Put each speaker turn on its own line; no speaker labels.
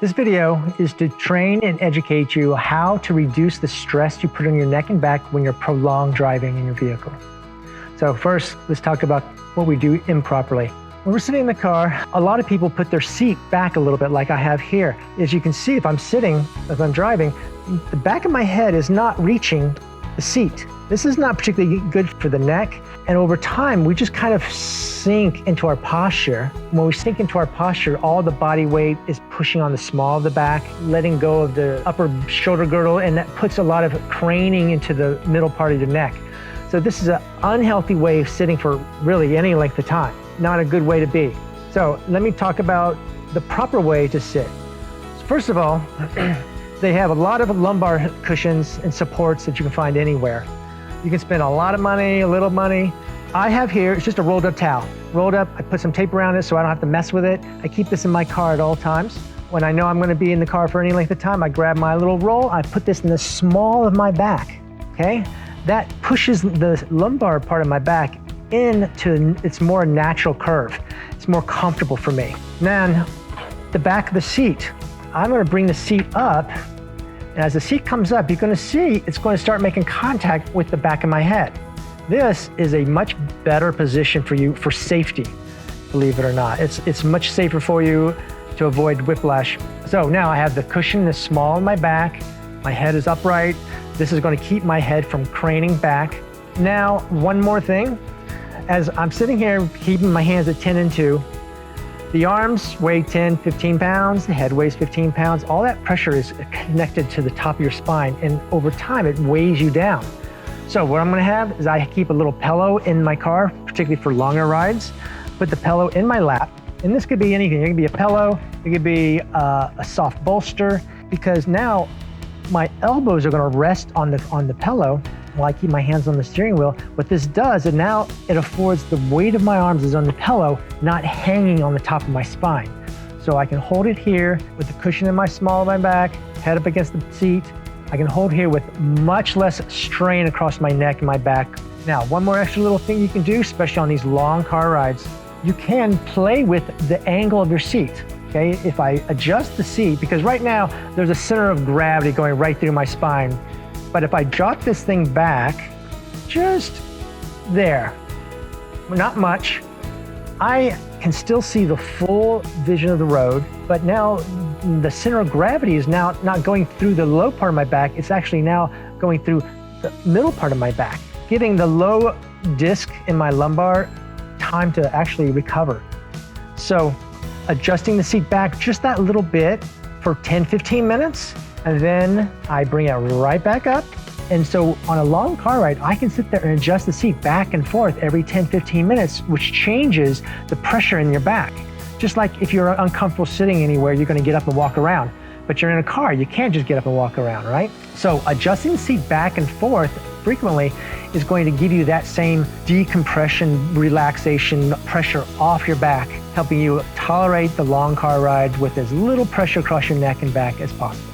This video is to train and educate you how to reduce the stress you put on your neck and back when you're prolonged driving in your vehicle. So first, let's talk about what we do improperly. When we're sitting in the car, a lot of people put their seat back a little bit like I have here. As you can see, if I'm driving, the back of my head is not reaching the seat. This is not particularly good for the neck. And over time, we just kind of sink into our posture. When we sink into our posture, all the body weight is pushing on the small of the back, letting go of the upper shoulder girdle, and that puts a lot of craning into the middle part of the neck. So this is an unhealthy way of sitting for really any length of time. Not a good way to be. So let me talk about the proper way to sit. First of all, they have a lot of lumbar cushions and supports that you can find anywhere. You can spend a lot of money, a little money. I have here, it's just a rolled up towel. Rolled up, I put some tape around it so I don't have to mess with it. I keep this in my car at all times. When I know I'm gonna be in the car for any length of time, I grab my little roll, I put this in the small of my back, okay? That pushes the lumbar part of my back into its more natural curve. It's more comfortable for me. Then the back of the seat, I'm gonna bring the seat up, and as the seat comes up, you're gonna see it's going to start making contact with the back of my head. This is a much better position for you for safety, believe it or not. It's much safer for you to avoid whiplash. So now I have the cushion that's small in my back, my head is upright. This is gonna keep my head from craning back. Now, one more thing. As I'm sitting here, keeping my hands at 10 and 2, the arms weigh 10, 15 pounds, the head weighs 15 pounds. All that pressure is connected to the top of your spine, and over time, it weighs you down. So what I'm gonna have is I keep a little pillow in my car, particularly for longer rides, put the pillow in my lap, and this could be anything. It could be a pillow, it could be a soft bolster, because now my elbows are gonna rest on the pillow while I keep my hands on the steering wheel. What this does, and now it affords the weight of my arms is on the pillow, not hanging on the top of my spine. So I can hold it here with the cushion in my small of my back, head up against the seat. I can hold here with much less strain across my neck and my back. Now, one more extra little thing you can do, especially on these long car rides, you can play with the angle of your seat. Okay, if I adjust the seat, because right now there's a center of gravity going right through my spine. But if I drop this thing back, just there, not much, I can still see the full vision of the road, but now the center of gravity is now not going through the low part of my back, it's actually now going through the middle part of my back, giving the low disc in my lumbar time to actually recover. So adjusting the seat back just that little bit for 10, 15 minutes, and then I bring it right back up. And so on a long car ride, I can sit there and adjust the seat back and forth every 10, 15 minutes, which changes the pressure in your back. Just like if you're uncomfortable sitting anywhere, you're gonna get up and walk around. But you're in a car, you can't just get up and walk around, right? So adjusting the seat back and forth frequently is going to give you that same decompression, relaxation, pressure off your back, helping you tolerate the long car rides with as little pressure across your neck and back as possible.